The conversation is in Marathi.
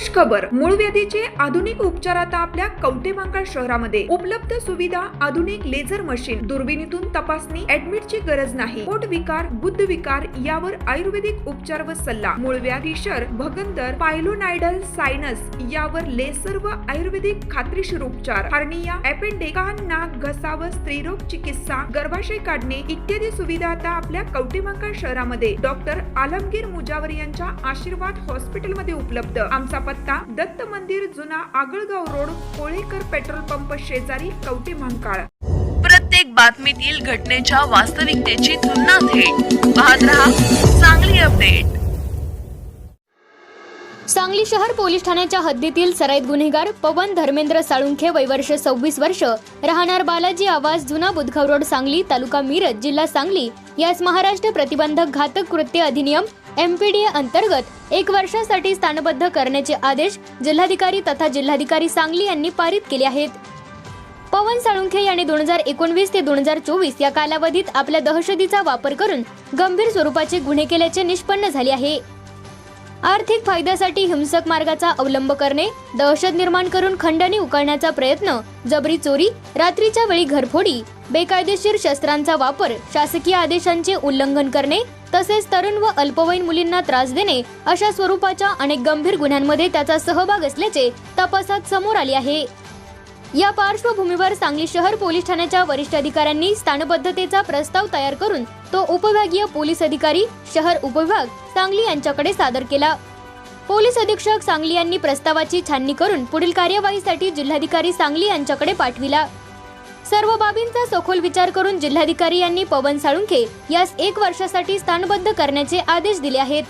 विशेष खबर, मूळ व्याधीचे आधुनिक उपचार आता आपल्या कवठेमहांकाळ शहरामध्ये उपलब्ध सुविधा, आधुनिक लेझर मशीन, दुर्बिणीतून तपासणी, ऍडमिटची गरज नाही। पोट विकार, गुद्ध विकार यावर आयुर्वेदिक उपचार व सल्ला, मूळव्याध, फिशर, भगंदर, पायलोनायडल, सायनस यावर लेसर व आयुर्वेदिक खात्रीशीर उपचार, हार्निया, अपेंडिक्स, कान, नाक, घसा व स्त्रीरोग चिकित्सा, गर्भाशय काढणे इत्यादी सुविधा आता आपल्या कवठेमहांकाळ शहरामध्ये डॉक्टर आलमगीर मुजावर यांच्या आशीर्वाद हॉस्पिटल मध्ये उपलब्ध। आमचा पत्ता दत्त मंदिर, जुना Agalgaon road, Kolekar petrol pump शेजारी, कवठेमहांकाळ। प्रत्येक बातमीतील घटनेच्या वास्तविकतेची तुलना थेट पाहत रहा सांगली अपडेट। सांगली शहर पोलीस ठाण्याच्या हद्दीतील सराईत गुन्हेगार पवन धर्मेंद्र साळुंखे, वय वर्ष 26 वर्ष, राहणार बालाजी आवास, जुना बुधगाव रोड, सांगली, तालुका मिरज, जिल्हा सांगली यास महाराष्ट्र प्रतिबंधक घातक कृत्य अधिनियम MPDA अंतर्गत 1 वर्षासाठी स्थानबद्ध करण्याचे आदेश जिल्हाधिकारी तथा जिल्हाधिकारी सांगली यांनी पारित केले आहेत। पवन साळुंखे याने 2019 ते 2024 या कालावधीत आपल्या दहशतीचा वापर करून गंभीर स्वरूपाचे गुन्हे केल्याचे निष्पन्न झाले आहे। आर्थिक फायद्यासाठी हिंसक मार्गाचा अवलंब करणे, दहशत निर्माण करून खंडणी उकळण्याचा प्रयत्न, जबरी चोरी, रात्रीच्या वेळी घरफोडी, बेकायदेशीर शस्त्रांचा वापर, शासकीय आदेशांचे उल्लंघन करणे तसेच तरुण व अल्पवयीन मुलींना त्रास देणे अशा स्वरूपाच्या अनेक गंभीर गुन्ह्यांमध्ये त्याचा सहभाग असल्याचे तपासात समोर आले आहे। या पार्श्वभूमीवर सांगली शहर पोलीस ठाण्याच्या वरिष्ठ अधिकाऱ्यांनी स्थानबद्धतेचा प्रस्ताव तयार करून तो उपविभागीय पोलीस अधिकारी शहर उपविभाग सांगली यांच्याकडे सादर केला। पोलीस अधीक्षक सांगली यांनी प्रस्तावाची छाननी करून पुढील कार्यवाहीसाठी जिल्हाधिकारी सांगली यांच्याकडे पाठविला। सर्व बाबींचा सखोल विचार करून जिल्हाधिकारी यांनी पवन साळुंखे यास 1 वर्षासाठी स्थानबद्ध करण्याचे आदेश दिले आहेत।